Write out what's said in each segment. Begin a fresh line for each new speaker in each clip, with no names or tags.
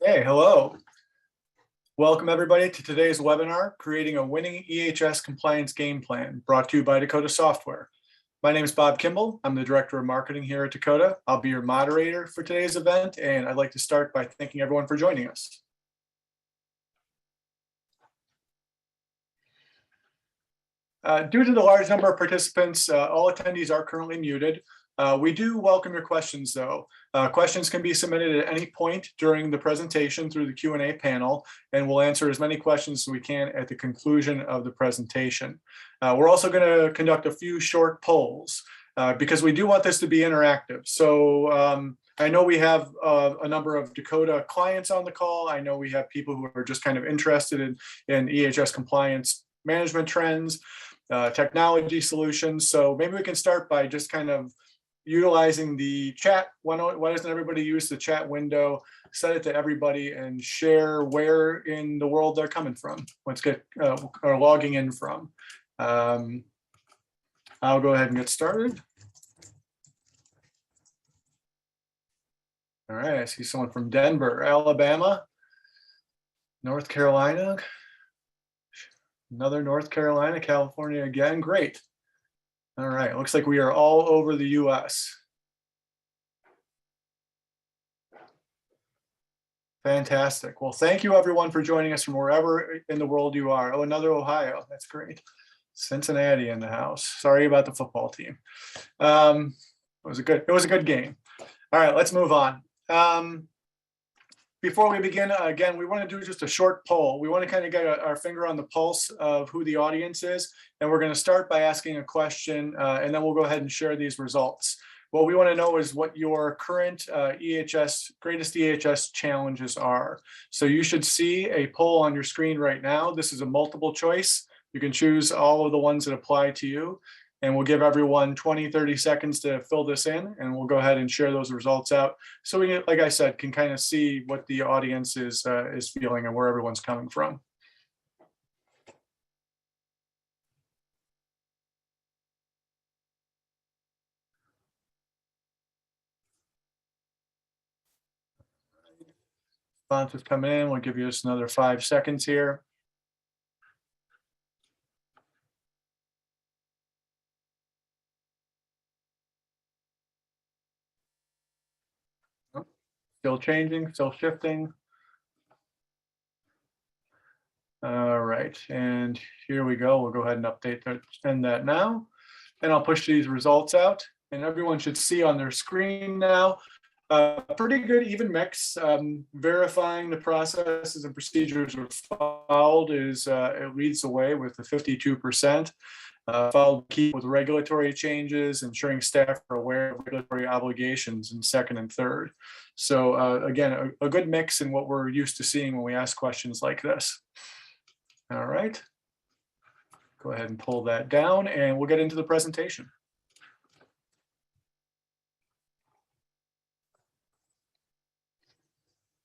Hey, hello. Welcome everybody to today's webinar, Creating a Winning EHS Compliance Game Plan, brought to you by Dakota Software. My name is Bob Kimball. I'm the Director of Marketing here at Dakota. I'll be your moderator for today's event, and I'd like to start by thanking everyone for joining us. Due to the large number of participants, all attendees are currently muted. We do welcome your questions though. Questions can be submitted at any point during the presentation through the Q&A panel, and we'll answer as many questions as we can at the conclusion of the presentation. We're also going to conduct a few short polls because we do want this to be interactive. So I know we have a number of Dakota clients on the call. I know we have people who are just kind of interested in EHS compliance management trends, technology solutions. So maybe we can start by just kind of utilizing the chat. Why doesn't everybody use the chat window, set it to everybody, and share where in the world they're coming from, or logging in from. I'll go ahead and get started. All right, I see someone from Denver, Alabama, North Carolina, another North Carolina, California again, great. All right, looks like we are all over the US. Fantastic. Well, thank you everyone for joining us from wherever in the world you are. Oh, another Ohio, that's great. Cincinnati in the house. Sorry about the football team. It was a good game. All right, let's move on. Before we begin, again, we want to do just a short poll. We want to kind of get our finger on the pulse of who the audience is. And we're going to start by asking a question, and then we'll go ahead and share these results. What we want to know is what your current greatest EHS challenges are. So you should see a poll on your screen right now. This is a multiple choice. You can choose all of the ones that apply to you. And we'll give everyone 20, 30 seconds to fill this in, and we'll go ahead and share those results out. So we, like I said, can kind of see what the audience is feeling and where everyone's coming from. Responses coming in. We'll give you just another 5 seconds here. Still changing, still shifting. All right, and here we go. We'll go ahead and update that now. And I'll push these results out, and everyone should see on their screen now. Pretty good even mix. Verifying the processes and procedures are followed it leads the way with the 52%. Followed with regulatory changes, ensuring staff are aware of regulatory obligations in second and third. So again, a good mix in what we're used to seeing when we ask questions like this. All right, go ahead and pull that down and we'll get into the presentation.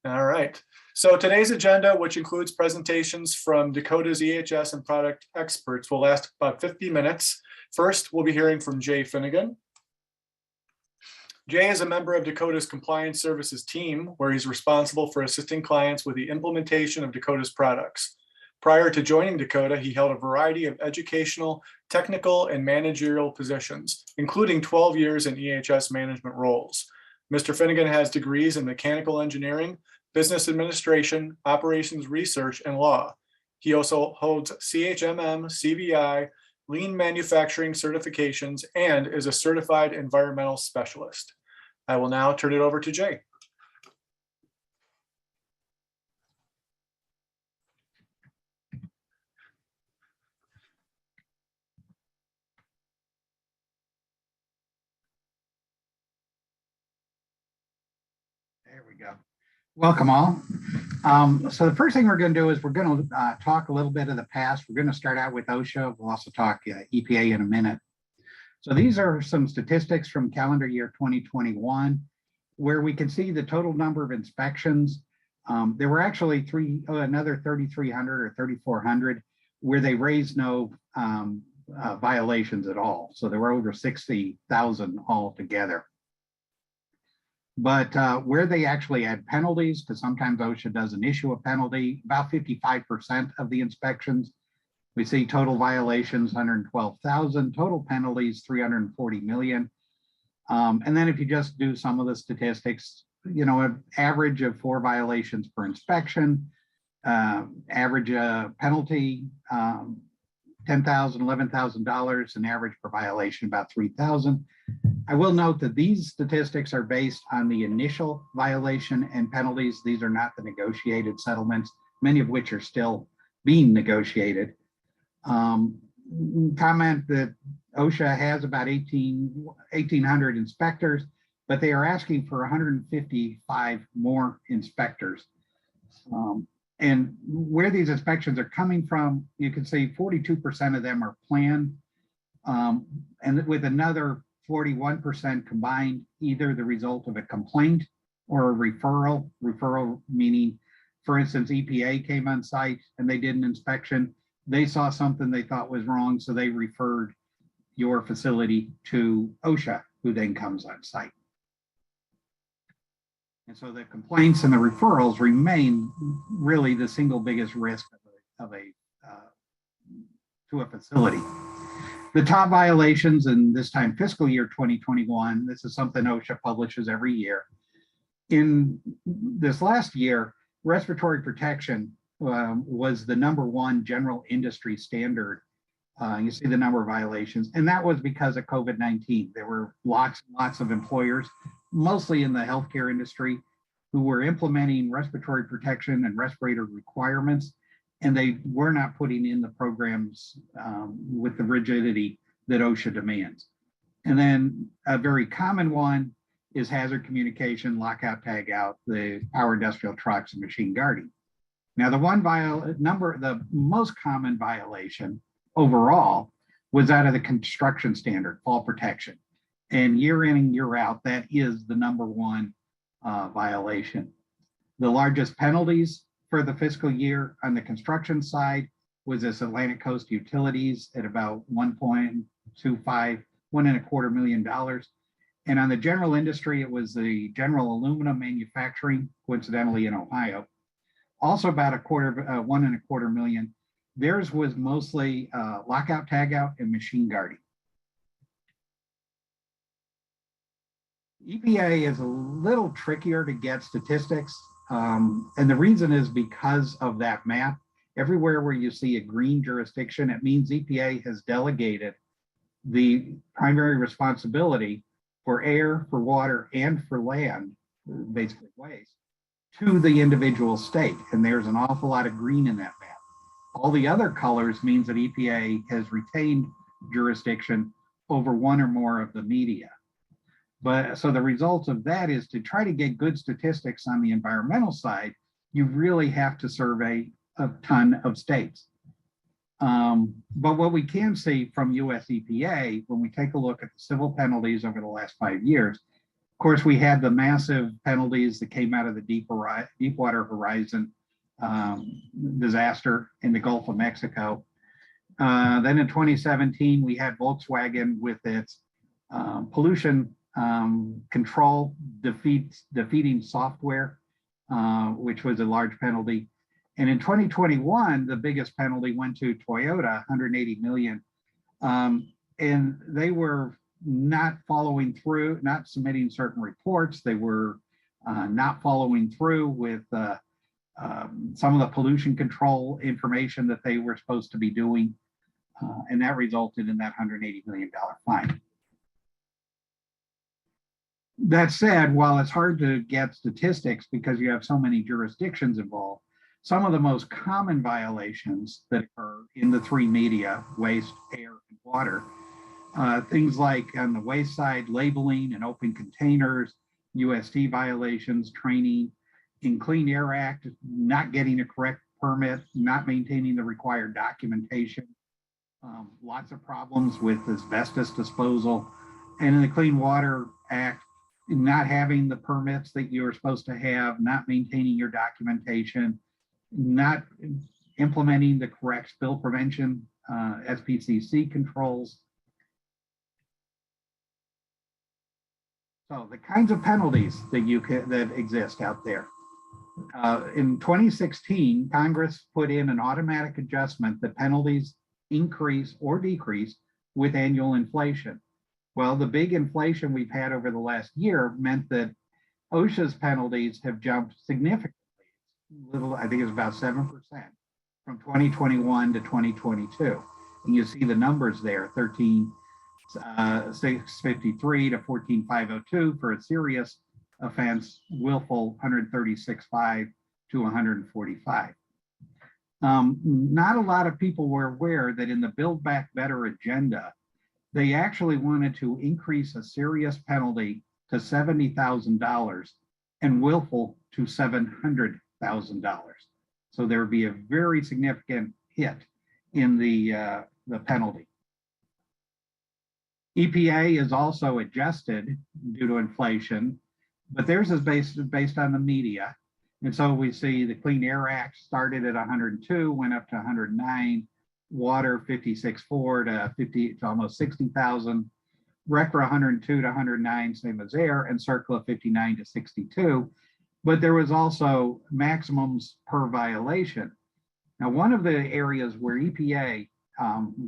All right, so today's agenda, which includes presentations from Dakota's EHS and product experts, will last about 50 minutes. First, we'll be hearing from Jay Finnegan. Jay is a member of Dakota's compliance services team, where he's responsible for assisting clients with the implementation of Dakota's products. Prior to joining Dakota, he held a variety of educational, technical, and managerial positions, including 12 years in EHS management roles. Mr. Finnegan has degrees in mechanical engineering, business administration, operations research, and law. He also holds CHMM, CVI, lean manufacturing certifications, and is a certified environmental specialist. I will now turn it over to Jay.
There we go. Welcome all. So the first thing we're going to do is we're going to talk a little bit of the past. We're going to start out with OSHA. We'll also talk EPA in a minute. So these are some statistics from calendar year 2021, where we can see the total number of inspections. There were actually another 3,300 or 3,400 where they raised no violations at all. So there were over 60,000 altogether. But where they actually add penalties, because sometimes OSHA doesn't issue a penalty, about 55% of the inspections, we see total violations, 112,000, total penalties, 340 million. And then if you just do some of the statistics, you know, an average of 4 violations per inspection, average penalty, $10,000, $11,000, an average per violation about 3,000. I will note that these statistics are based on the initial violation and penalties. These are not the negotiated settlements, many of which are still being negotiated. Comment that OSHA has about 1,800 inspectors, but they are asking for 155 more inspectors. And where these inspections are coming from, you can see 42% of them are planned, and with another 41% combined, either the result of a complaint or a referral. Referral meaning, for instance, EPA came on site and they did an inspection. They saw something they thought was wrong, so they referred your facility to OSHA, who then comes on site. And so the complaints and the referrals remain really the single biggest risk to a facility. The top violations in this time fiscal year 2021, this is something OSHA publishes every year. In this last year, respiratory protection was the #1 general industry standard. You see the number of violations, and that was because of COVID-19. There were lots and lots of employers, mostly in the healthcare industry, who were implementing respiratory protection and respirator requirements, and they were not putting in the programs with the rigidity that OSHA demands. And then a very common one is hazard communication, lockout, tag out, the power industrial trucks, and machine guarding. Now, the most common violation overall was out of the construction standard, fall protection. And year in and year out, that is the #1 violation. The largest penalties for the fiscal year on the construction side was this Atlantic Coast Utilities at about $1.25 million. And on the general industry, it was the General Aluminum Manufacturing, coincidentally in Ohio, also about $1.25 million. Theirs was mostly lockout, tagout, and machine guarding. EPA is a little trickier to get statistics, and the reason is because of that map. Everywhere where you see a green jurisdiction, it means EPA has delegated the primary responsibility for air, for water, and for land, basically waste, to the individual state. And there's an awful lot of green in that map. All the other colors means that EPA has retained jurisdiction over one or more of the media. But so the result of that is to try to get good statistics on the environmental side, you really have to survey a ton of states. But what we can see from US EPA, when we take a look at the civil penalties over the last 5 years, of course, we had the massive penalties that came out of the Deepwater Horizon disaster in the Gulf of Mexico. Then in 2017, we had Volkswagen with its pollution control defeating software, which was a large penalty. And in 2021, the biggest penalty went to Toyota, 180 million. And they were not following through, not submitting certain reports. They were not following through with some of the pollution control information that they were supposed to be doing. And that resulted in that $180 million fine. That said, while it's hard to get statistics because you have so many jurisdictions involved, some of the most common violations that occur in the 3 media, waste, air, and water, things like on the waste side, labeling and open containers, UST violations, training, in Clean Air Act, not getting a correct permit, not maintaining the required documentation, lots of problems with asbestos disposal, and in the Clean Water Act, not having the permits that you're supposed to have, not maintaining your documentation, not implementing the correct spill prevention, SPCC controls. So the kinds of penalties that exist out there. In 2016, Congress put in an automatic adjustment that penalties increase or decrease with annual inflation. Well, the big inflation we've had over the last year meant that OSHA's penalties have jumped significantly. I think it's about 7% from 2021 to 2022. And you see the numbers there, 13,653 to 14,502 for a serious offense, willful 136.5 to 145. Not a lot of people were aware that in the Build Back Better agenda, they actually wanted to increase a serious penalty to $70,000 and willful to $700,000. So there would be a very significant hit in the penalty. EPA is also adjusted due to inflation, but theirs is based on the media. And so we see the Clean Air Act started at 102, went up to 109, water 56.4 to 50 to almost 60,000, RECRA 102 to 109, same as air, and CERCLA 59 to 62. But there was also maximums per violation. Now, one of the areas where EPA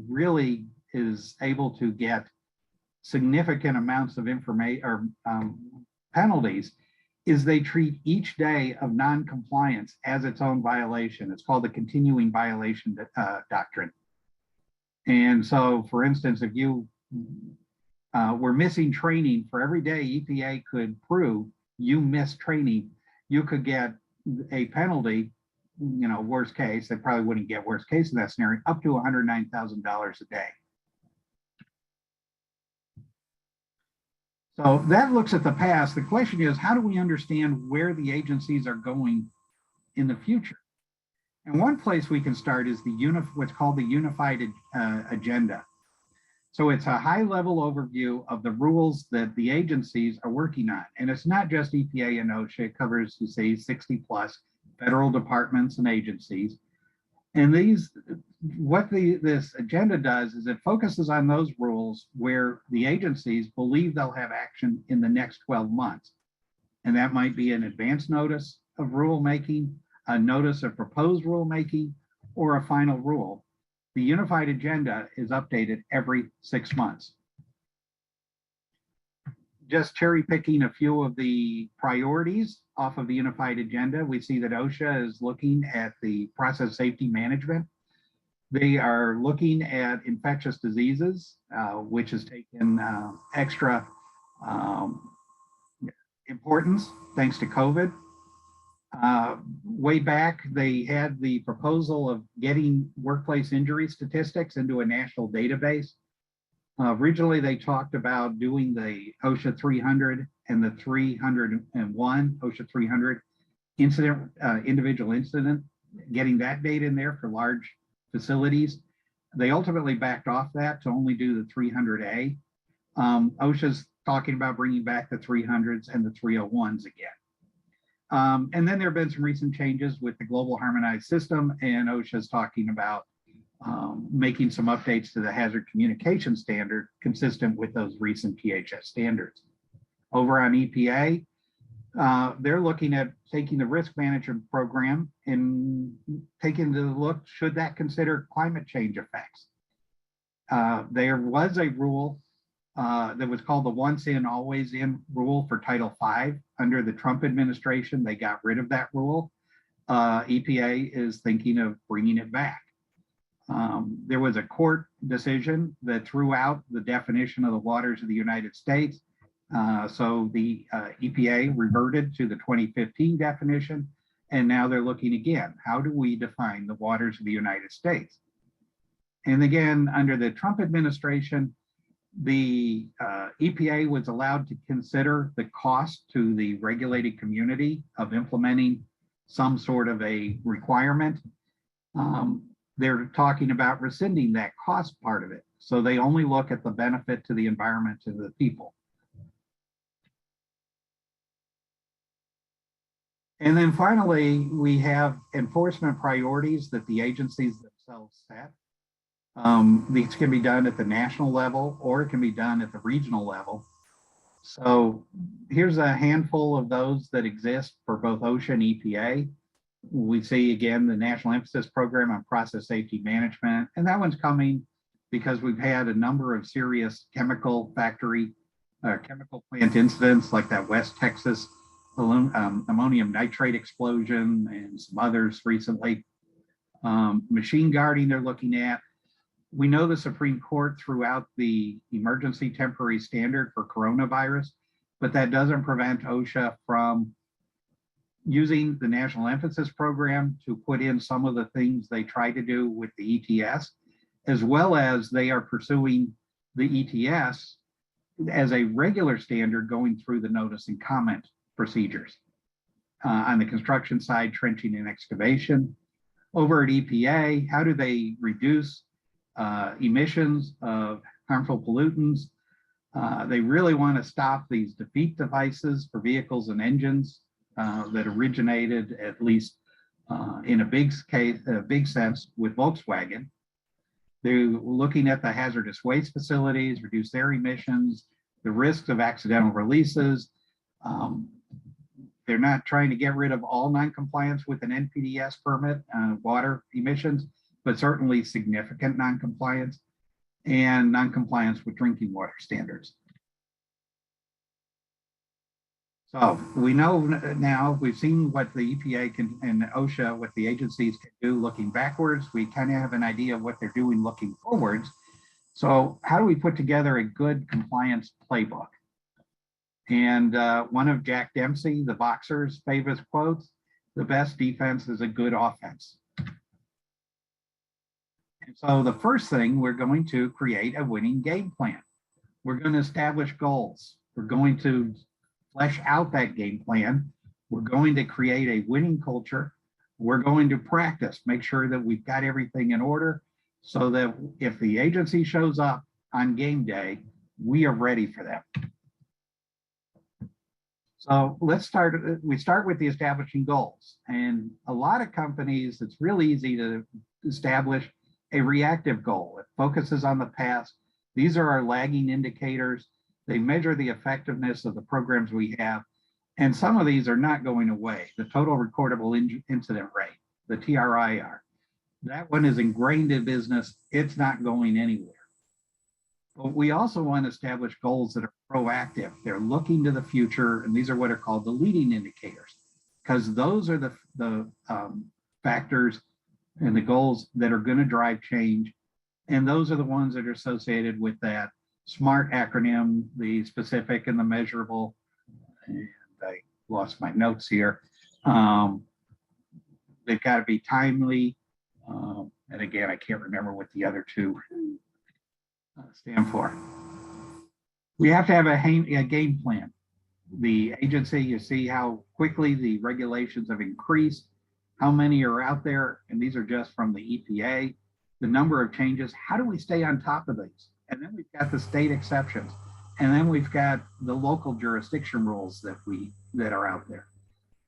really is able to get significant amounts of information or penalties is they treat each day of non-compliance as its own violation. It's called the continuing violation doctrine. And so, for instance, if you were missing training, for every day EPA could prove you missed training, you could get a penalty, you know, worst case, they probably wouldn't get worst case in that scenario, up to $109,000 a day. So that looks at the past. The question is, how do we understand where the agencies are going in the future? And one place we can start is what's called the unified agenda. So it's a high-level overview of the rules that the agencies are working on. And it's not just EPA and OSHA, it covers, you say, 60 plus federal departments and agencies. And this agenda does is it focuses on those rules where the agencies believe they'll have action in the next 12 months. And that might be an advance notice of rulemaking, a notice of proposed rulemaking, or a final rule. The unified agenda is updated every 6 months. Just cherry picking a few of the priorities off of the unified agenda, we see that OSHA is looking at the process safety management. They are looking at infectious diseases, which has taken extra importance thanks to COVID. Way back, they had the proposal of getting workplace injury statistics into a national database. Originally, they talked about doing the OSHA 300 and the 301, OSHA 300 individual incident, getting that data in there for large facilities. They ultimately backed off that to only do the 300A. OSHA's talking about bringing back the 300s and the 301s again. And then there have been some recent changes with the global harmonized system, and OSHA's talking about making some updates to the hazard communication standard consistent with those recent PHS standards. Over on EPA, they're looking at taking the risk management program and taking the look, should that consider climate change effects? There was a rule that was called the once in, always in rule for Title V. Under the Trump administration, they got rid of that rule. EPA is thinking of bringing it back. There was a court decision that threw out the definition of the waters of the United States. So the EPA reverted to the 2015 definition, and now they're looking again. How do we define the waters of the United States? And again, under the Trump administration, the EPA was allowed to consider the cost to the regulated community of implementing some sort of a requirement. They're talking about rescinding that cost part of it. So they only look at the benefit to the environment and the people. And then finally, we have enforcement priorities that the agencies themselves set. These can be done at the national level, or it can be done at the regional level. So here's a handful of those that exist for both OSHA and EPA. We see again the National Emphasis Program on Process Safety Management, and that one's coming because we've had a number of serious chemical plant incidents like that West Texas ammonium nitrate explosion and some others recently. Machine guarding they're looking at. We know the Supreme Court threw out the emergency temporary standard for coronavirus, but that doesn't prevent OSHA from using the National Emphasis Program to put in some of the things they try to do with the ETS, as well as they are pursuing the ETS as a regular standard going through the notice and comment procedures. On the construction side, trenching and excavation. Over at EPA, how do they reduce emissions of harmful pollutants? They really want to stop these defeat devices for vehicles and engines that originated, at least in a big sense, with Volkswagen. They're looking at the hazardous waste facilities, reduce their emissions, the risks of accidental releases. They're not trying to get rid of all non-compliance with an NPDES permit, water emissions, but certainly significant non-compliance and non-compliance with drinking water standards. So we know now, we've seen what the EPA can and OSHA, what the agencies can do looking backwards. We kind of have an idea of what they're doing looking forwards. So how do we put together a good compliance playbook? And one of Jack Dempsey, the boxer's favorite quotes, the best defense is a good offense. And so the first thing, we're going to create a winning game plan. We're going to establish goals. We're going to flesh out that game plan. We're going to create a winning culture. We're going to practice, make sure that we've got everything in order so that if the agency shows up on game day, we are ready for them. So let's start, we start with the establishing goals. And a lot of companies, it's really easy to establish a reactive goal. It focuses on the past. These are our lagging indicators. They measure the effectiveness of the programs we have. And some of these are not going away. The total recordable incident rate, the TRIR, that one is ingrained in business. It's not going anywhere. But we also want to establish goals that are proactive. They're looking to the future, and these are what are called the leading indicators, because those are the factors and the goals that are going to drive change. And those are the ones that are associated with that SMART acronym, the specific and the measurable. And I lost my notes here. They've got to be timely. And again, I can't remember what the other two stand for. We have to have a game plan. The agency, you see how quickly the regulations have increased, how many are out there, and these are just from the EPA, the number of changes. How do we stay on top of these? And then we've got the state exceptions, and then we've got the local jurisdiction rules that are out there.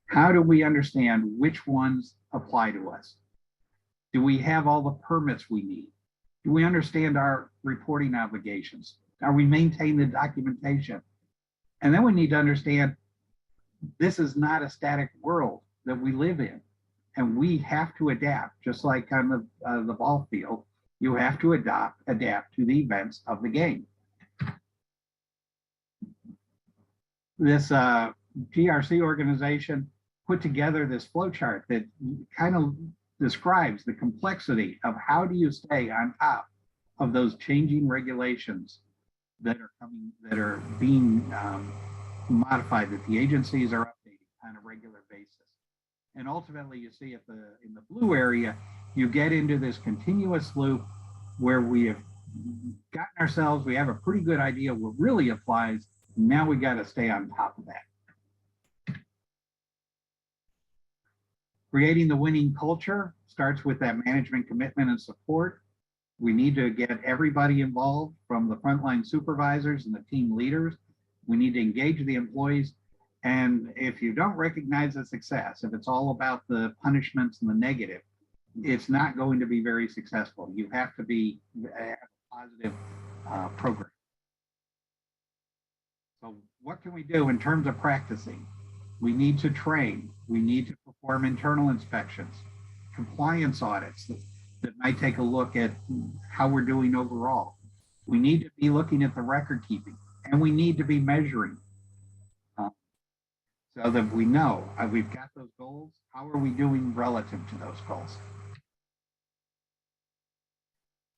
How do we understand which ones apply to us? Do we have all the permits we need? Do we understand our reporting obligations? Are we maintaining the documentation? And then we need to understand this is not a static world that we live in. And we have to adapt, just like on the ball field. You have to adapt to the events of the game. This GRC organization put together this flowchart that kind of describes the complexity of how do you stay on top of those changing regulations that are coming, that are being modified, that the agencies are updating on a regular basis. And ultimately, you see in the blue area, you get into this continuous loop where we have gotten ourselves, we have a pretty good idea what really applies. Now we got to stay on top of that. Creating the winning culture starts with that management commitment and support. We need to get everybody involved, from the frontline supervisors and the team leaders. We need to engage the employees. And if you don't recognize the success, if it's all about the punishments and the negative, it's not going to be very successful. You have to be a positive program. So what can we do in terms of practicing? We need to train. We need to perform internal inspections, compliance audits that might take a look at how we're doing overall. We need to be looking at the record keeping, and we need to be measuring so that we know we've got those goals. How are we doing relative to those goals?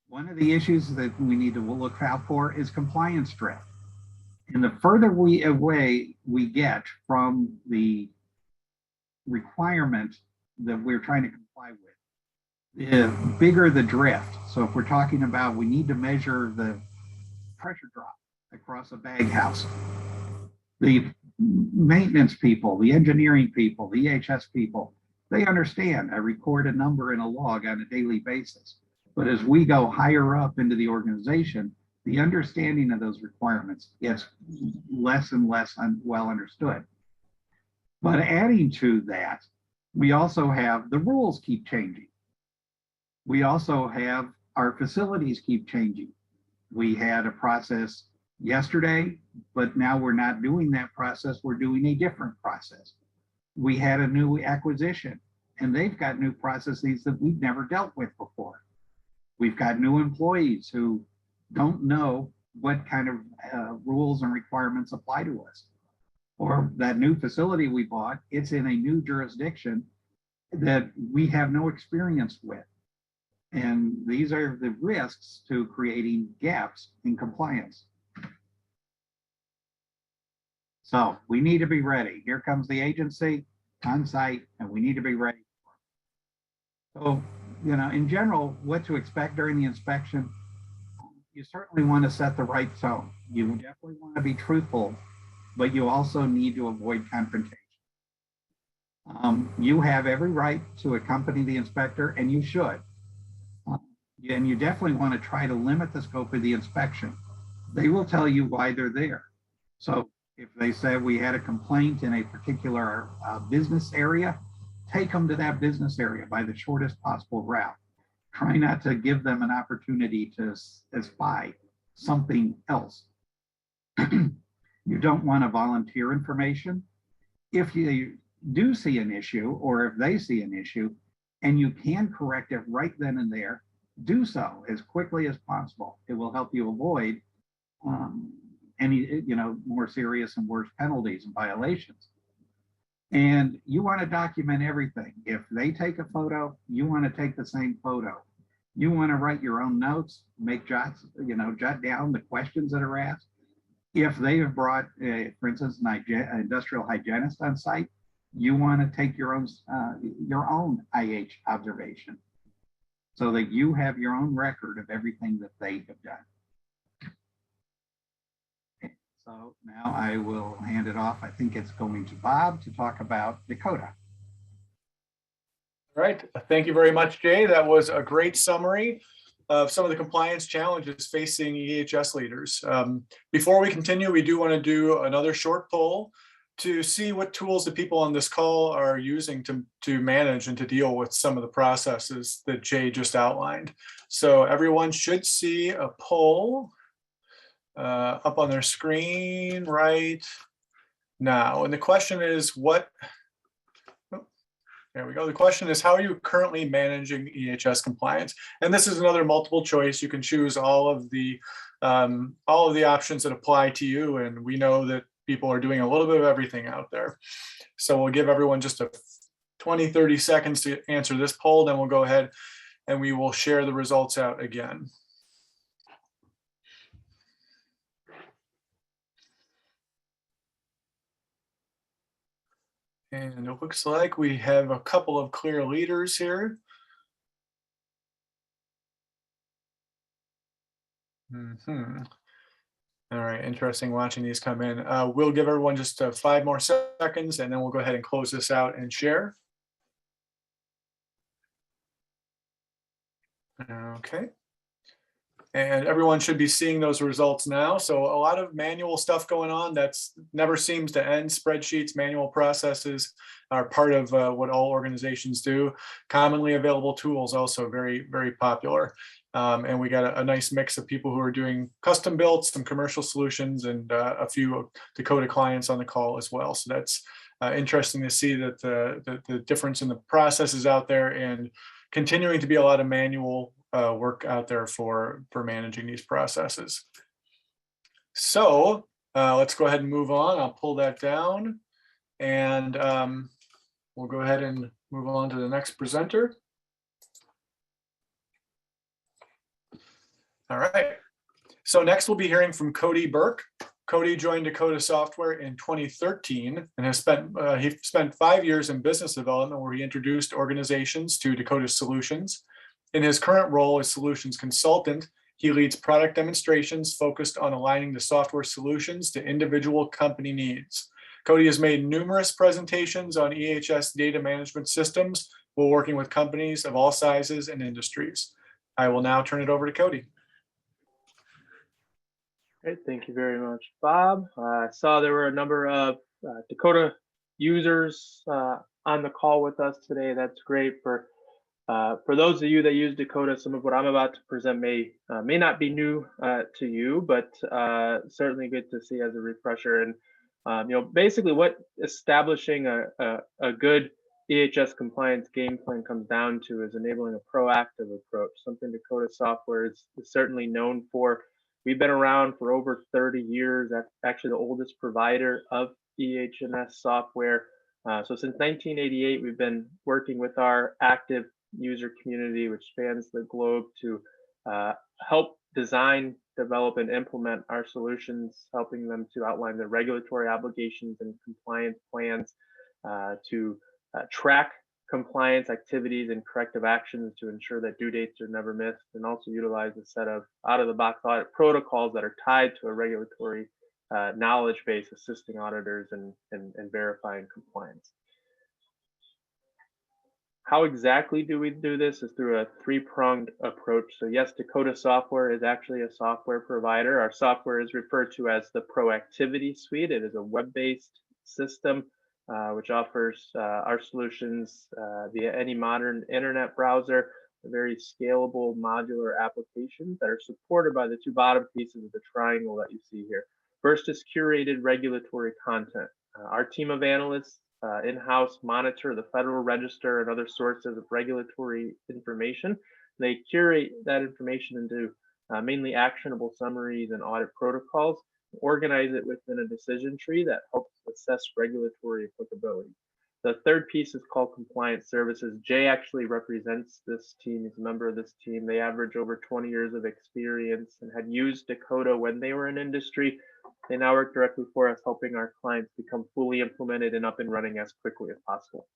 One of the issues that we need to look out for is compliance drift. And the further away we get from the requirement that we're trying to comply with, the bigger the drift. So if we're talking about we need to measure the pressure drop across a bag house, the maintenance people, the engineering people, the EHS people, they understand. I record a number in a log on a daily basis. But as we go higher up into the organization, the understanding of those requirements gets less and less well understood. But adding to that, we also have the rules keep changing. We also have our facilities keep changing. We had a process yesterday, but now we're not doing that process. We're doing a different process. We had a new acquisition, and they've got new processes that we've never dealt with before. We've got new employees who don't know what kind of rules and requirements apply to us. Or that new facility we bought, it's in a new jurisdiction that we have no experience with. And these are the risks to creating gaps in compliance. So we need to be ready. Here comes the agency on site, and we need to be ready. So, in general, what to expect during the inspection, you certainly want to set the right tone. You definitely want to be truthful, but you also need to avoid confrontation. You have every right to accompany the inspector, and you should. And you definitely want to try to limit the scope of the inspection. They will tell you why they're there. So if they say we had a complaint in a particular business area, take them to that business area by the shortest possible route. Try not to give them an opportunity to spy something else. You don't want to volunteer information. If you do see an issue, or if they see an issue, and you can correct it right then and there, do so as quickly as possible. It will help you avoid any more serious and worse penalties and violations. And you want to document everything. If they take a photo, you want to take the same photo. You want to write your own notes, jot down the questions that are asked. If they have brought, for instance, an industrial hygienist on site, you want to take your own IH observation so that you have your own record of everything that they have done. So now I will hand it off. I think it's going to Bob to talk about Dakota.
All right. Thank you very much, Jay. That was a great summary of some of the compliance challenges facing EHS leaders. Before we continue, we do want to do another short poll to see what tools the people on this call are using to manage and to deal with some of the processes that Jay just outlined. So everyone should see a poll up on their screen right now. And the question is there we go. The question is, how are you currently managing EHS compliance? And this is another multiple choice. You can choose all of the options that apply to you. And we know that people are doing a little bit of everything out there. So we'll give everyone just 20-30 seconds to answer this poll. Then we'll go ahead and we will share the results out again. And it looks like we have a couple of clear leaders here. All right, interesting watching these come in. We'll give everyone just 5 more seconds, and then we'll go ahead and close this out and share. Okay. And everyone should be seeing those results now. So a lot of manual stuff going on that's never seems to end. Spreadsheets, manual processes are part of what all organizations do. Commonly available tools also very, very popular. And we got a nice mix of people who are doing custom built, some commercial solutions, and a few Dakota clients on the call as well. So that's interesting to see that the difference in the processes out there, and continuing to be a lot of manual work out there for managing these processes. So let's go ahead and move on. I'll pull that down, and we'll go ahead and move on to the next presenter. All right. So next we'll be hearing from Cody Burke. Cody joined Dakota Software in 2013 and has spent 5 years in business development, where he introduced organizations to Dakota solutions. In his current role as solutions consultant, he leads product demonstrations focused on aligning the software solutions to individual company needs. Cody has made numerous presentations on EHS data management systems while working with companies of all sizes and industries. I will now turn it over to Cody.
Great, thank you very much, Bob. I saw there were a number of Dakota users on the call with us today. That's great. For those of you that use Dakota, some of what I'm about to present may not be new to you, but certainly good to see as a refresher. And basically what establishing a good EHS compliance game plan comes down to is enabling a proactive approach, something Dakota Software is certainly known for. We've been around for over 30 years. That's actually the oldest provider of EHS software. So since 1988, we've been working with our active user community, which spans the globe, to help design, develop, and implement our solutions, helping them to outline their regulatory obligations and compliance plans, to track compliance activities and corrective actions to ensure that due dates are never missed, and also utilize a set of out-of-the-box audit protocols that are tied to a regulatory knowledge base, assisting auditors and verifying compliance. How exactly do we do this? Is through a three-pronged approach. So yes, Dakota Software is actually a software provider. Our software is referred to as the ProActivity suite. It is a web-based system which offers our solutions via any modern internet browser, a very scalable modular applications that are supported by the two bottom pieces of the triangle that you see here. First is curated regulatory content. Our team of analysts in-house monitor the Federal Register and other sources of regulatory information. They curate that information into mainly actionable summaries and audit protocols, organize it within a decision tree that helps assess regulatory applicability. The third piece is called compliance services. Jay actually represents this team. He's a member of this team. They average over 20 years of experience and had used Dakota when they were in industry. They now work directly for us, helping our clients become fully implemented and up and running as quickly as possible.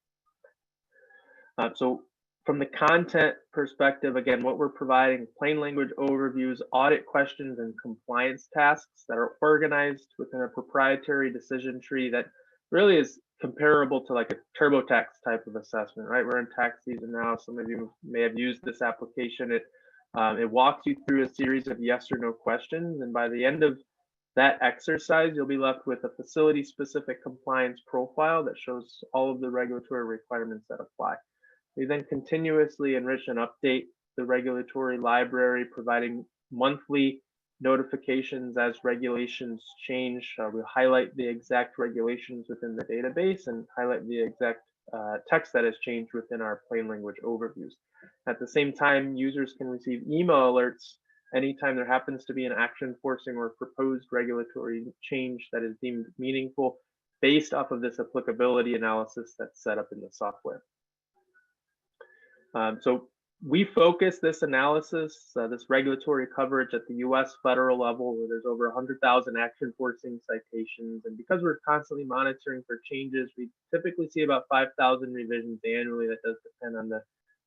So from the content perspective, again, what we're providing, plain language overviews, audit questions, and compliance tasks that are organized within a proprietary decision tree that really is comparable to like a TurboTax type of assessment, right? We're in tax season now. Some of you may have used this application. It walks you through a series of yes or no questions. And by the end of that exercise, you'll be left with a facility-specific compliance profile that shows all of the regulatory requirements that apply. We then continuously enrich and update the regulatory library, providing monthly notifications as regulations change. We'll highlight the exact regulations within the database and highlight the exact text that has changed within our plain language overviews. At the same time, users can receive email alerts anytime there happens to be an action forcing or proposed regulatory change that is deemed meaningful based off of this applicability analysis that's set up in the software. So we focus this analysis, this regulatory coverage at the US federal level, where there's over 100,000 action forcing citations. And because we're constantly monitoring for changes, we typically see about 5,000 revisions annually. That does depend on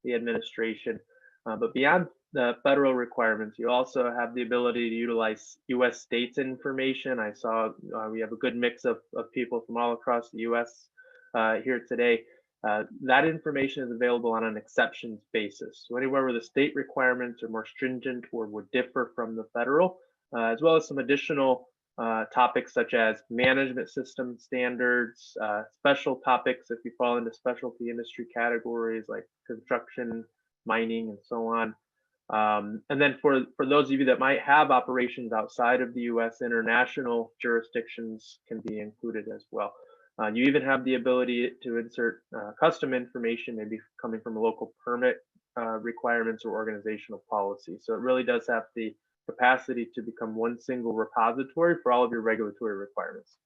the administration. But beyond the federal requirements, you also have the ability to utilize US states information. I saw we have a good mix of people from all across the US here today. That information is available on an exceptions basis. So anywhere where the state requirements are more stringent or would differ from the federal, as well as some additional topics such as management system standards, special topics if you fall into specialty industry categories like construction, mining, and so on. And then for those of you that might have operations outside of the US, international jurisdictions can be included as well. You even have the ability to insert custom information, maybe coming from a local permit requirements or organizational policy. So it really does have the capacity to become one single repository for all of your regulatory requirements.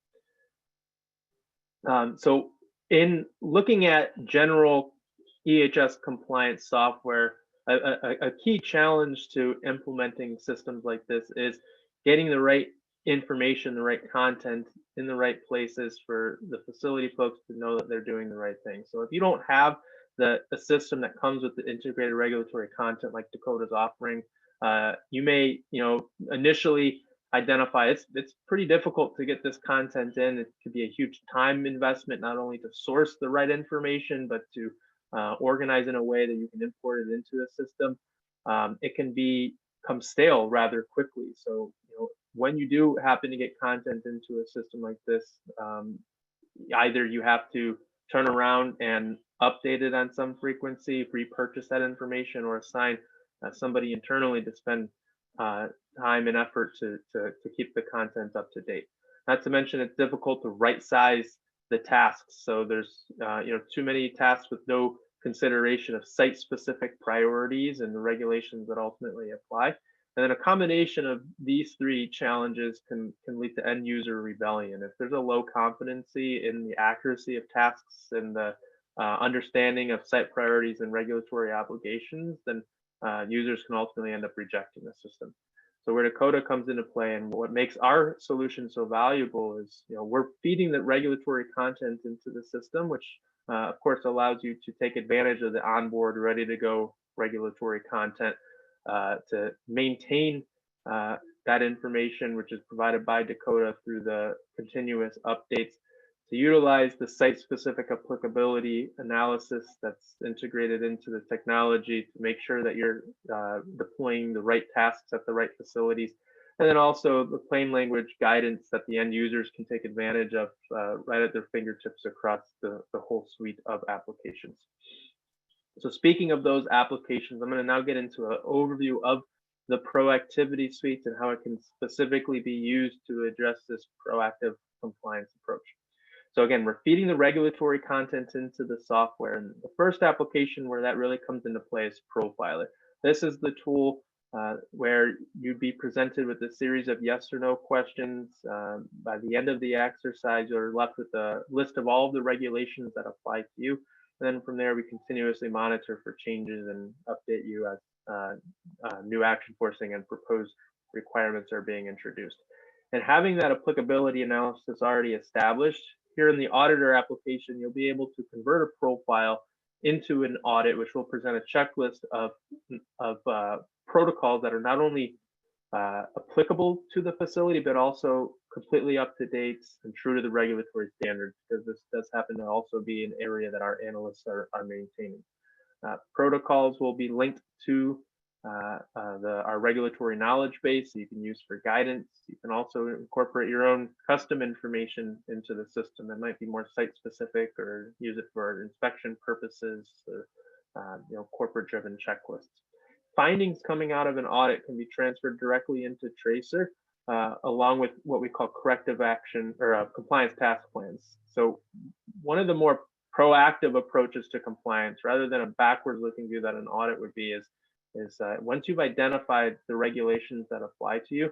So in looking at general EHS compliance software, a key challenge to implementing systems like this is getting the right information, the right content in the right places for the facility folks to know that they're doing the right thing. So if you don't have a system that comes with the integrated regulatory content like Dakota's offering, you may, initially identify it's pretty difficult to get this content in. It could be a huge time investment, not only to source the right information, but to organize in a way that you can import it into the system. It can become stale rather quickly. So, when you do happen to get content into a system like this, either you have to turn around and update it on some frequency, repurchase that information, or assign somebody internally to spend time and effort to keep the content up to date. Not to mention it's difficult to right size the tasks. So there's too many tasks with no consideration of site specific priorities and the regulations that ultimately apply. And then a combination of these three challenges can lead to end user rebellion. If there's a low competency in the accuracy of tasks and the understanding of site priorities and regulatory obligations, then users can ultimately end up rejecting the system. So where Dakota comes into play and what makes our solution so valuable is, we're feeding the regulatory content into the system, which of course allows you to take advantage of the onboard, ready to go regulatory content to maintain that information, which is provided by Dakota through the continuous updates, to utilize the site-specific applicability analysis that's integrated into the technology to make sure that you're deploying the right tasks at the right facilities, and then also the plain language guidance that the end users can take advantage of right at their fingertips across the whole suite of applications. So speaking of those applications, I'm going to now get into an overview of the ProActivity suite and how it can specifically be used to address this proactive compliance approach. So again, we're feeding the regulatory content into the software. And the first application where that really comes into play is Profiler. This is the tool where you'd be presented with a series of yes or no questions. By the end of the exercise, you're left with a list of all of the regulations that apply to you. And then from there, we continuously monitor for changes and update you as new action forcing and proposed requirements are being introduced. And having that applicability analysis already established, here in the auditor application, you'll be able to convert a profile into an audit, which will present a checklist of protocols that are not only applicable to the facility, but also completely up to date and true to the regulatory standards, because this does happen to also be an area that our analysts are maintaining. Protocols will be linked to our regulatory knowledge base, so you can use for guidance. You can also incorporate your own custom information into the system that might be more site specific, or use it for inspection purposes, or corporate driven checklists. Findings coming out of an audit can be transferred directly into Tracer, along with what we call corrective action or compliance task plans. So one of the more proactive approaches to compliance, rather than a backwards looking view that an audit would be, is once you've identified the regulations that apply to you,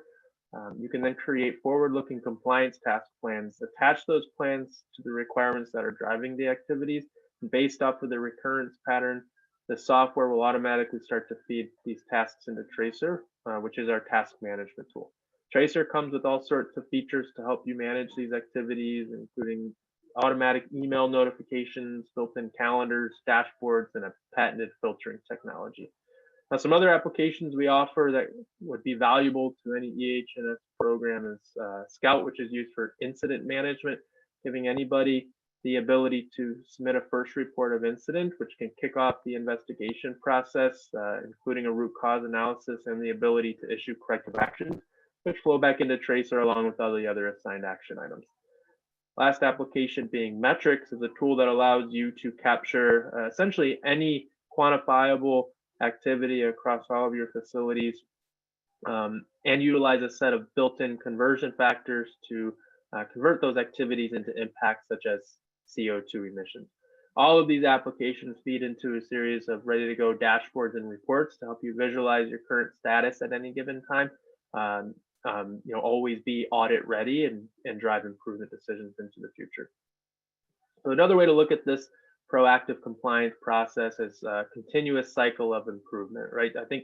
you can then create forward-looking compliance task plans, attach those plans to the requirements that are driving the activities. And based off of the recurrence pattern, the software will automatically start to feed these tasks into Tracer, which is our task management tool. Tracer comes with all sorts of features to help you manage these activities, including automatic email notifications, built-in calendars, dashboards, and a patented filtering technology. Now, some other applications we offer that would be valuable to any EHS program is Scout, which is used for incident management, giving anybody the ability to submit a first report of incident, which can kick off the investigation process, including a root cause analysis and the ability to issue corrective actions, which flow back into Tracer along with all the other assigned action items. Last application being Metrics is a tool that allows you to capture essentially any quantifiable activity across all of your facilities, and utilize a set of built-in conversion factors to convert those activities into impacts such as CO2 emissions. All of these applications feed into a series of ready-to-go dashboards and reports to help you visualize your current status at any given time. Always be audit ready and drive improvement decisions into the future. So another way to look at this proactive compliance process is a continuous cycle of improvement, right? I think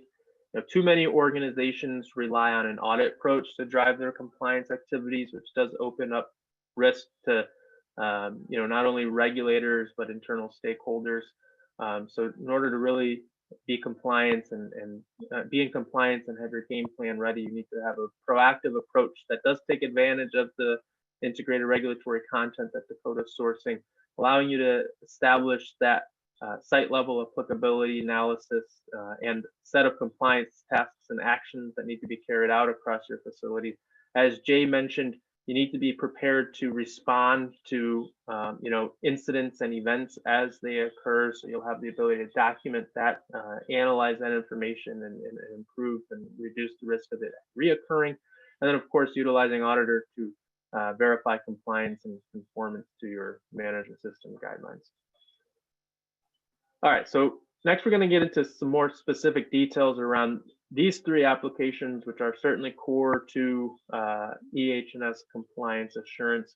too many organizations rely on an audit approach to drive their compliance activities, which does open up risk to not only regulators but internal stakeholders. So in order to really be compliant and be in compliance and have your game plan ready, you need to have a proactive approach that does take advantage of the integrated regulatory content that Dakota is sourcing, allowing you to establish that site level applicability analysis and set of compliance tasks and actions that need to be carried out across your facility. As Jay mentioned, you need to be prepared to respond to incidents and events as they occur. So you'll have the ability to document that, analyze that information, and improve and reduce the risk of it reoccurring. And then, of course, utilizing auditor to verify compliance and conformance to your management system guidelines. All right, so next we're going to get into some more specific details around these three applications, which are certainly core to EHS compliance assurance.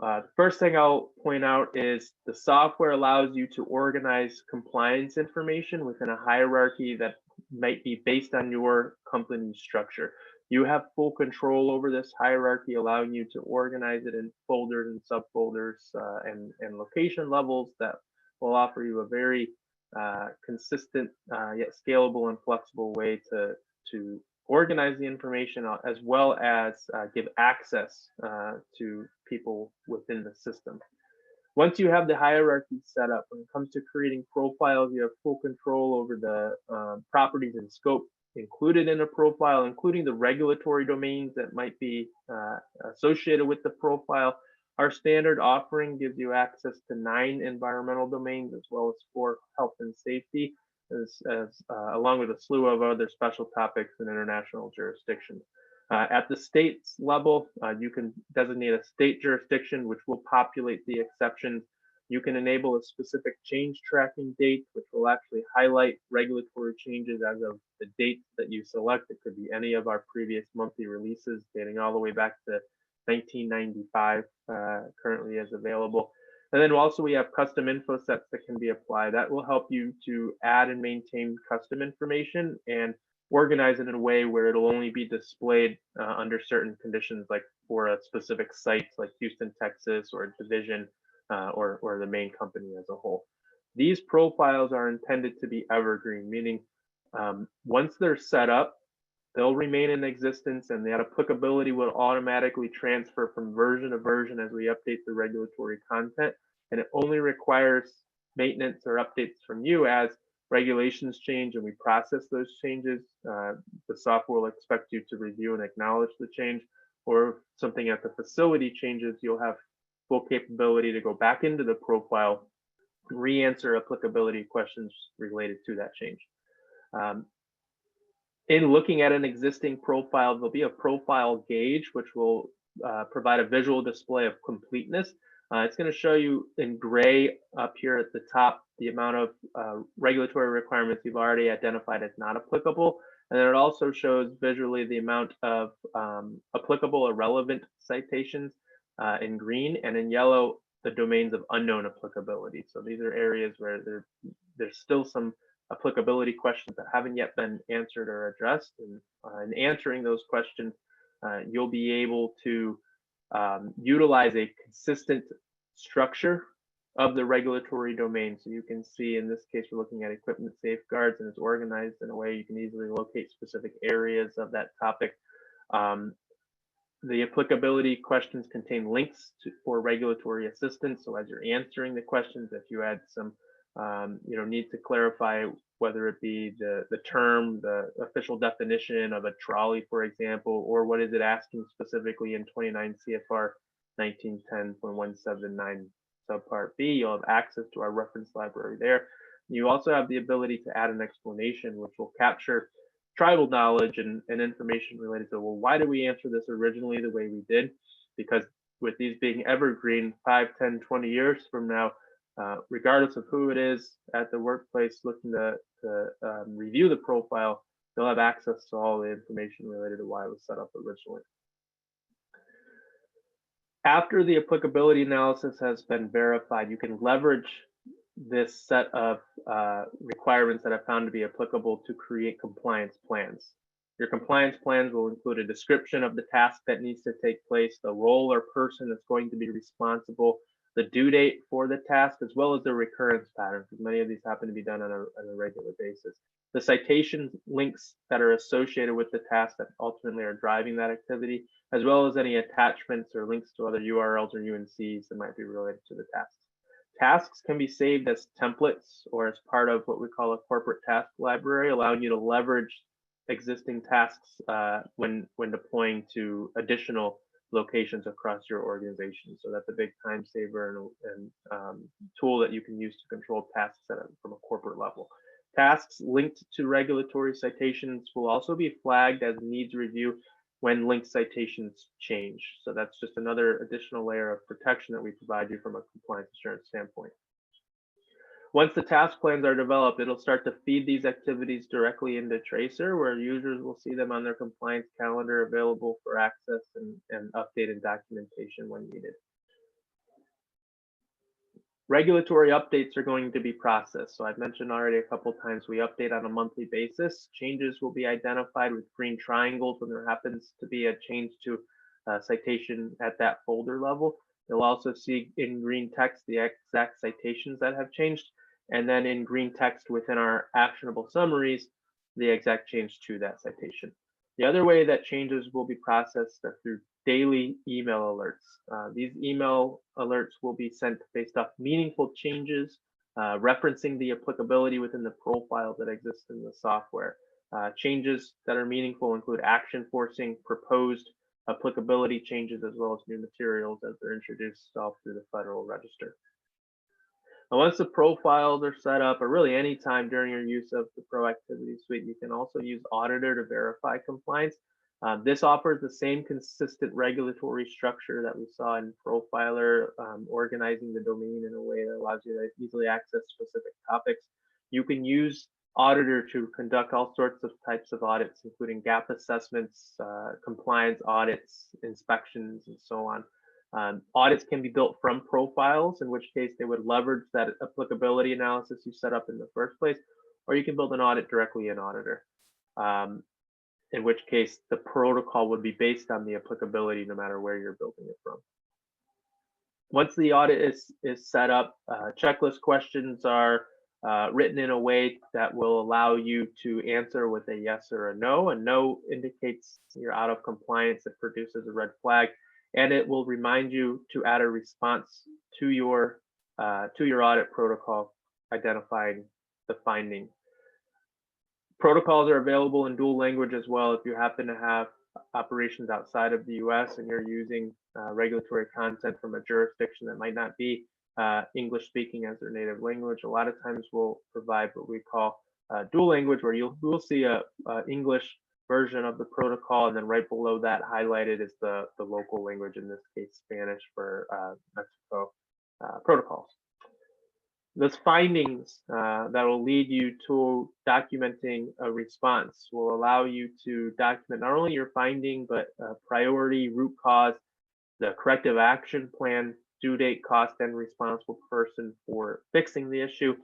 The first thing I'll point out is the software allows you to organize compliance information within a hierarchy that might be based on your company structure. You have full control over this hierarchy, allowing you to organize it in folders and subfolders and location levels that will offer you a very consistent yet scalable and flexible way to organize the information, as well as give access to people within the system. Once you have the hierarchy set up, when it comes to creating profiles, you have full control over the properties and scope included in a profile, including the regulatory domains that might be associated with the profile. Our standard offering gives you access to 9 environmental domains, as well as 4 health and safety, along with a slew of other special topics in international jurisdictions. At the states level, you can designate a state jurisdiction, which will populate the exceptions. You can enable a specific change tracking date, which will actually highlight regulatory changes as of the date that you select. It could be any of our previous monthly releases dating all the way back to 1995 currently is available. And then also we have custom info sets that can be applied. That will help you to add and maintain custom information and organize it in a way where it'll only be displayed under certain conditions, like for a specific site like Houston, Texas, or a division or the main company as a whole. These profiles are intended to be evergreen, meaning once they're set up, they'll remain in existence, and that applicability will automatically transfer from version to version as we update the regulatory content. And it only requires maintenance or updates from you as regulations change and we process those changes. The software will expect you to review and acknowledge the change, or if something at the facility changes, you'll have full capability to go back into the profile, re-answer applicability questions related to that change. In looking at an existing profile, there'll be a profile gauge, which will provide a visual display of completeness. It's going to show you in gray up here at the top the amount of regulatory requirements you've already identified as not applicable. And then it also shows visually the amount of applicable or relevant citations in green, and in yellow, the domains of unknown applicability. So these are areas where there's still some applicability questions that haven't yet been answered or addressed. And in answering those questions, you'll be able to utilize a consistent structure of the regulatory domain. So you can see in this case, we're looking at equipment safeguards, and it's organized in a way you can easily locate specific areas of that topic. The applicability questions contain links for regulatory assistance. So as you're answering the questions, if you had some need to clarify whether it be the term, the official definition of a trolley, for example, or what is it asking specifically in 29 CFR 1910.179 subpart B, you'll have access to our reference library there. You also have the ability to add an explanation, which will capture tribal knowledge and information related to, well, why did we answer this originally the way we did? Because with these being evergreen 5, 10, 20 years from now, regardless of who it is at the workplace looking to review the profile, they'll have access to all the information related to why it was set up originally. After the applicability analysis has been verified, you can leverage this set of requirements that are found to be applicable to create compliance plans. Your compliance plans will include a description of the task that needs to take place, the role or person that's going to be responsible, the due date for the task, as well as the recurrence pattern, because many of these happen to be done on a regular basis. The citation links that are associated with the task that ultimately are driving that activity, as well as any attachments or links to other URLs or UNCs that might be related to the tasks. Tasks can be saved as templates or as part of what we call a corporate task library, allowing you to leverage existing tasks when deploying to additional locations across your organization. So that's a big time saver and tool that you can use to control tasks from a corporate level. Tasks linked to regulatory citations will also be flagged as needs review when linked citations change. So that's just another additional layer of protection that we provide you from a compliance assurance standpoint. Once the task plans are developed, it'll start to feed these activities directly into Tracer, where users will see them on their compliance calendar available for access and updated documentation when needed. Regulatory updates are going to be processed. So I've mentioned already a couple times, we update on a monthly basis. Changes will be identified with green triangles when there happens to be a change to citation at that folder level. You'll also see in green text the exact citations that have changed, and then in green text within our actionable summaries, the exact change to that citation. The other way that changes will be processed are through daily email alerts. These email alerts will be sent based off meaningful changes, referencing the applicability within the profiles that exist in the software. Changes that are meaningful include action forcing, proposed applicability changes, as well as new materials as they're introduced all through the Federal Register. Now, once the profiles are set up, or really any time during your use of the ProActivity suite, you can also use Auditor to verify compliance. This offers the same consistent regulatory structure that we saw in Profiler, organizing the domain in a way that allows you to easily access specific topics. You can use Auditor to conduct all sorts of types of audits, including gap assessments, compliance audits, inspections, and so on. Audits can be built from profiles, in which case they would leverage that applicability analysis you set up in the first place, or you can build an audit directly in Auditor, in which case the protocol would be based on the applicability no matter where you're building it from. Once the audit is set up, checklist questions are written in a way that will allow you to answer with a yes or a no. A no indicates you're out of compliance. It produces a red flag, and it will remind you to add a response to your audit protocol identifying the finding. Protocols are available in dual language as well. If you happen to have operations outside of the US and you're using regulatory content from a jurisdiction that might not be English speaking as their native language, a lot of times we'll provide what we call dual language, where you'll see a English version of the protocol, and then right below that highlighted is the local language, in this case Spanish for Mexico protocols. Those findings that will lead you to documenting a response will allow you to document not only your finding, but priority, root cause, the corrective action plan, due date, cost, and responsible person for fixing the issue.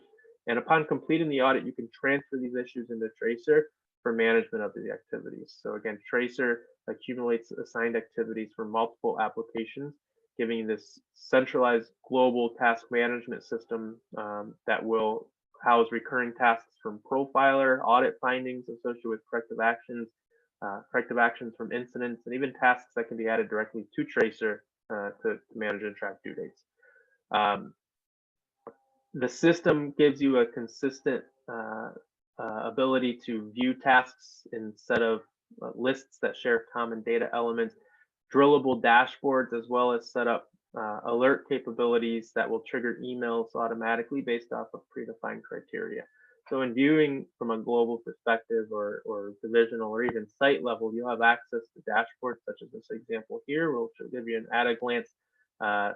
And upon completing the audit, you can transfer these issues into Tracer for management of the activities. So again, Tracer accumulates assigned activities for multiple applications, giving you this centralized global task management system that will house recurring tasks from Profiler, audit findings associated with corrective actions from incidents, and even tasks that can be added directly to Tracer to manage and track due dates. The system gives you a consistent ability to view tasks instead of lists that share common data elements, drillable dashboards, as well as set up alert capabilities that will trigger emails automatically based off of predefined criteria. So in viewing from a global perspective or divisional or even site level, you'll have access to dashboards such as this example here, which will give you an at a glance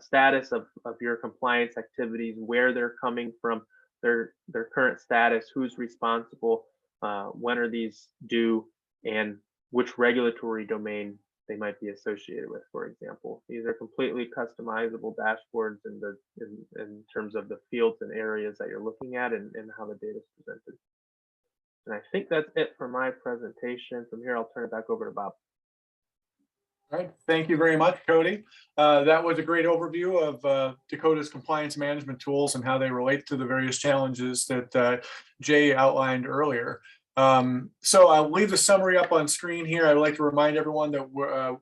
status of your compliance activities, where they're coming from, their current status, who's responsible, when are these due, and which regulatory domain they might be associated with, for example. These are completely customizable dashboards in terms of the fields and areas that you're looking at and how the data is presented. And I think that's it for my presentation. From here, I'll turn it back over to Bob.
All right, thank you very much, Cody. That was a great overview of Dakota's compliance management tools and how they relate to the various challenges that Jay outlined earlier. So I'll leave the summary up on screen here. I'd like to remind everyone that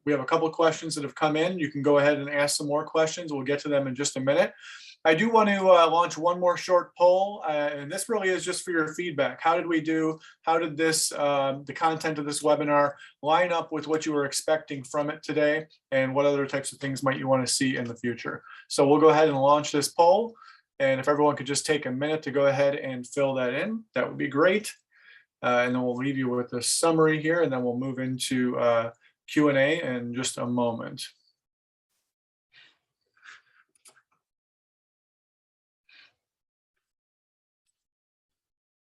we have a couple of questions that have come in. You can go ahead and ask some more questions. We'll get to them in just a minute. I do want to launch one more short poll, and this really is just for your feedback. How did we do? How did this, the content of this webinar line up with what you were expecting from it today? And what other types of things might you want to see in the future? So we'll go ahead and launch this poll. And if everyone could just take a minute to go ahead and fill that in, that would be great. And then we'll leave you with a summary here, and then we'll move into Q&A in just a moment.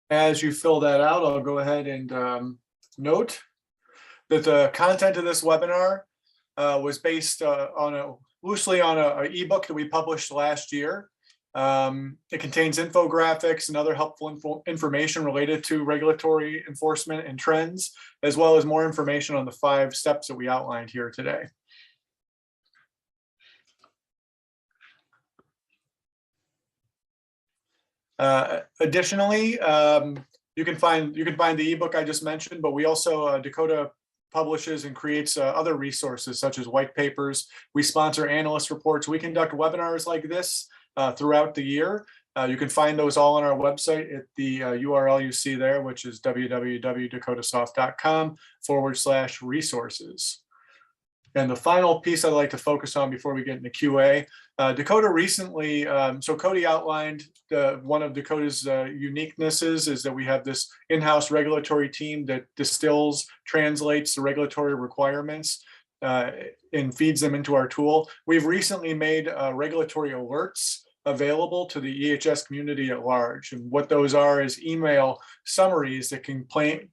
As you fill that out, I'll go ahead and note that the content of this webinar was based loosely on an ebook that we published last year. It contains infographics and other helpful information related to regulatory enforcement and trends, as well as more information on the 5 steps that we outlined here today. Additionally, you can find the ebook I just mentioned, but we also Dakota publishes and creates other resources such as white papers. We sponsor analyst reports. We conduct webinars like this throughout the year. You can find those all on our website at the URL you see there, which is www.dakotasoft.com/resources. And the final piece I'd like to focus on before we get into QA, Dakota recently, so Cody outlined one of Dakota's uniquenesses is that we have this in-house regulatory team that distills, translates the regulatory requirements and feeds them into our tool. We've recently made regulatory alerts available to the EHS community at large. And what those are is email summaries that can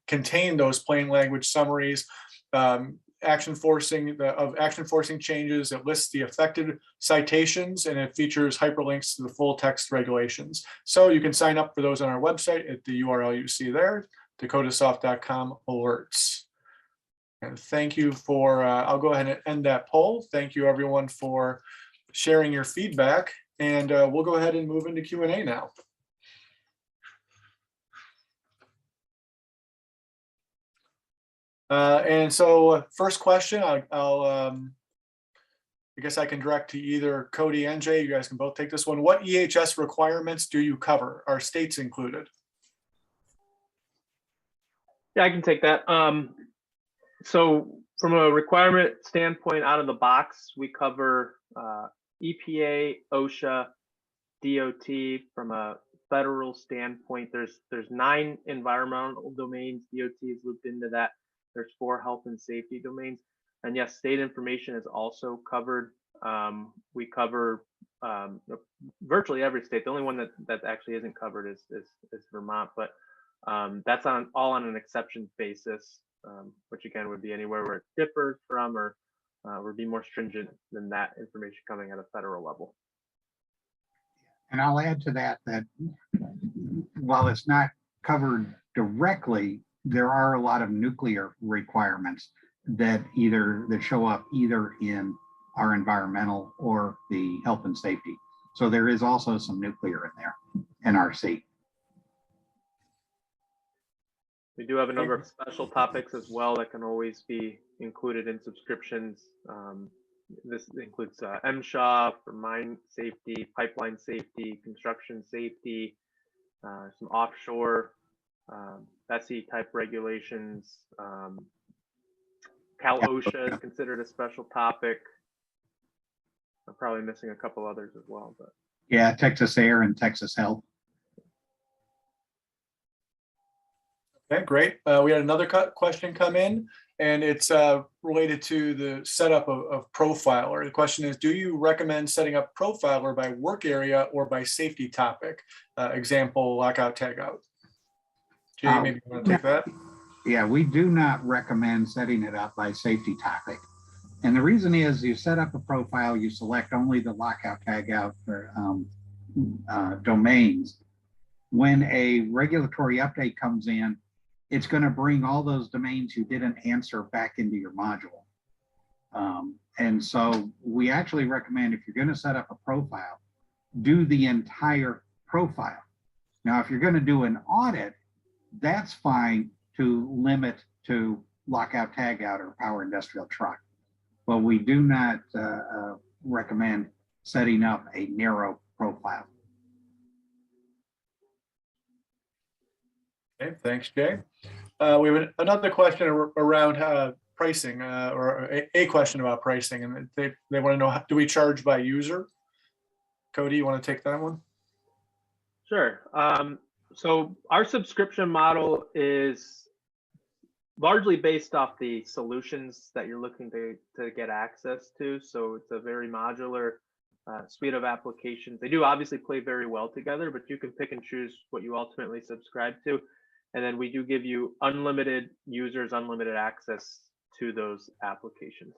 contain those plain language summaries, action forcing changes. It lists the affected citations, and it features hyperlinks to the full text regulations. So you can sign up for those on our website at the URL you see there, dakotasoft.com alerts. And thank you for, I'll go ahead and end that poll. Thank you everyone for sharing your feedback, and we'll go ahead and move into Q&A now. And so first question, I guess I can direct to either Cody and Jay. You guys can both take this one. What EHS requirements do you cover? Are states included?
Yeah, I can take that. So from a requirement standpoint, out of the box, we cover EPA, OSHA, DOT. From a federal standpoint, there's 9 environmental domains. DOT is looped into that. There's 4 health and safety domains. And yes, state information is also covered. We cover virtually every state. The only one that actually isn't covered is Vermont, but that's all on an exceptions basis, which again would be anywhere where it differs from or would be more stringent than that information coming at a federal level.
And I'll add to that while it's not covered directly, there are a lot of nuclear requirements that show up either in our environmental or the health and safety. So there is also some nuclear in there, NRC.
We do have a number of special topics as well that can always be included in subscriptions. This includes MSHA for mine safety, pipeline safety, construction safety, some offshore SE type regulations. Cal OSHA is considered a special topic. I'm probably missing a couple others as well, but
Yeah, Texas Air and Texas Health.
Okay, great. We had another question come in, and it's related to the setup of Profiler. The question is, do you recommend setting up Profiler by work area or by safety topic? Example, lockout, tagout. Jay, maybe you want to take that?
Yeah, we do not recommend setting it up by safety topic. And the reason is you set up a profile, you select only the lockout, tagout for domains. When a regulatory update comes in, it's going to bring all those domains you didn't answer back into your module. And so we actually recommend, if you're going to set up a profile, do the entire profile. Now, if you're going to do an audit, that's fine to limit to lockout, tagout, or power industrial truck. But we do not recommend setting up a narrow profile.
Okay, thanks, Jay. We have another question around pricing, or a question about pricing, and they want to know, do we charge by user? Cody, you want to take that one?
sure. So our subscription model is largely based off the solutions that you're looking to get access to. So it's a very modular suite of applications. They do obviously play very well together, but you can pick and choose what you ultimately subscribe to. And then we do give you unlimited users, unlimited access to those applications.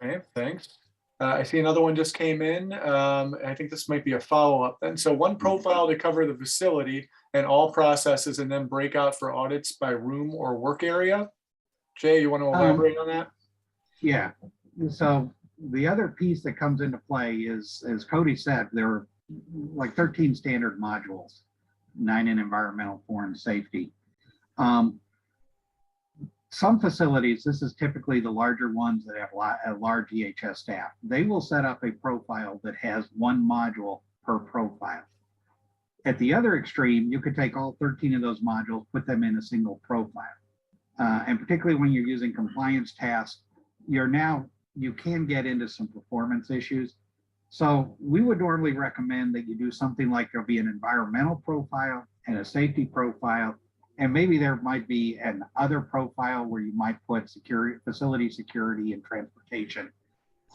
Okay, thanks. I see another one just came in. I think this might be a follow-up then. So one profile to cover the facility and all processes, and then break out for audits by room or work area. Jay, you want to elaborate on that?
Yeah. So the other piece that comes into play is, as Cody said, there are like 13 standard modules, 9 in environmental, 4 in safety. Some facilities, this is typically the larger ones that have a large EHS staff, they will set up a profile that has 1 module per profile. At the other extreme, you could take all 13 of those modules, put them in a single profile. And particularly when you're using compliance tasks, you can get into some performance issues. So we would normally recommend that you do something like there'll be an environmental profile and a safety profile, and maybe there might be an other profile where you might put security, facility security, and transportation.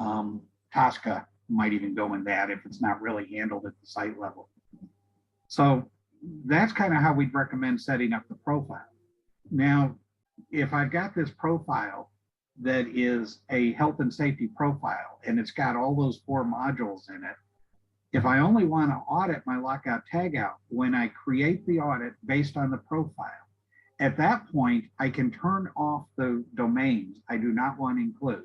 TSCA might even go in that if it's not really handled at the site level. So that's kind of how we'd recommend setting up the profile. Now, if I've got this profile that is a health and safety profile, and it's got all those 4 modules in it, if I only want to audit my lockout tagout, when I create the audit based on the profile, at that point, I can turn off the domains I do not want to include.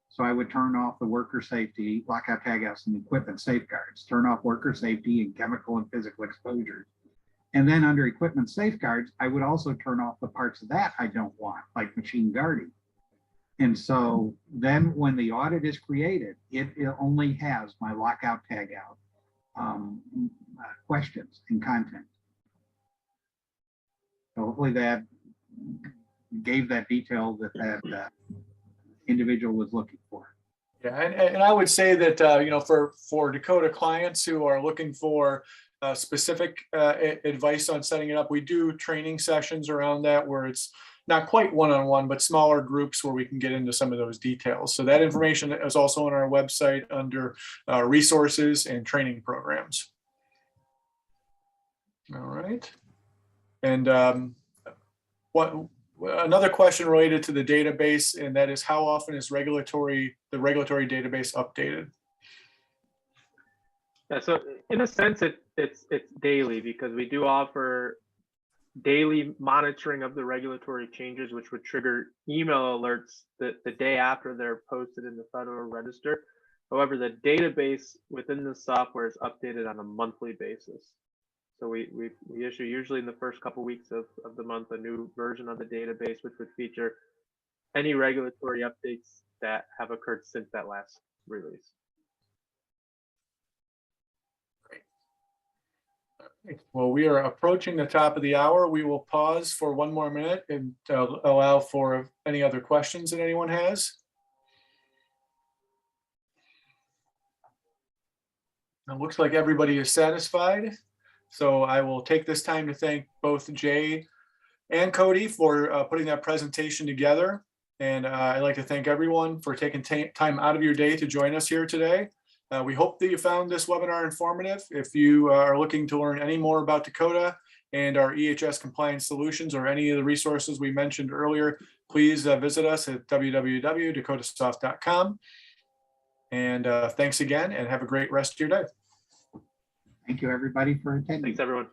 So I would turn off the worker safety, lockout tagouts, and equipment safeguards, turn off worker safety and chemical and physical exposures. And then under equipment safeguards, I would also turn off the parts of that I don't want, like machine guarding. And so then when the audit is created, it only has my lockout tagout questions and content. So hopefully that gave that detail that individual was looking for.
Yeah, and I would say that for Dakota clients who are looking for specific advice on setting it up, we do training sessions around that where it's not quite one-on-one, but smaller groups where we can get into some of those details. So that information is also on our website under resources and training programs. All right. And another question related to the database, and that is, how often is the regulatory database updated?
Yeah, so in a sense, it's daily, because we do offer daily monitoring of the regulatory changes, which would trigger email alerts the day after they're posted in the Federal Register. However, the database within the software is updated on a monthly basis. So we issue usually in the first couple weeks of the month a new version of the database, which would feature any regulatory updates that have occurred since that last release.
Well, we are approaching the top of the hour. We will pause for one more minute and allow for any other questions that anyone has. It looks like everybody is satisfied. So I will take this time to thank both Jay and Cody for putting that presentation together. And I'd like to thank everyone for taking time out of your day to join us here today. We hope that you found this webinar informative. If you are looking to learn any more about Dakota and our EHS compliance solutions or any of the resources we mentioned earlier, please visit us at www.dakotasoft.com. And thanks again, and have a great rest of your day.
Thank you, everybody, for attending.
Thanks, everyone.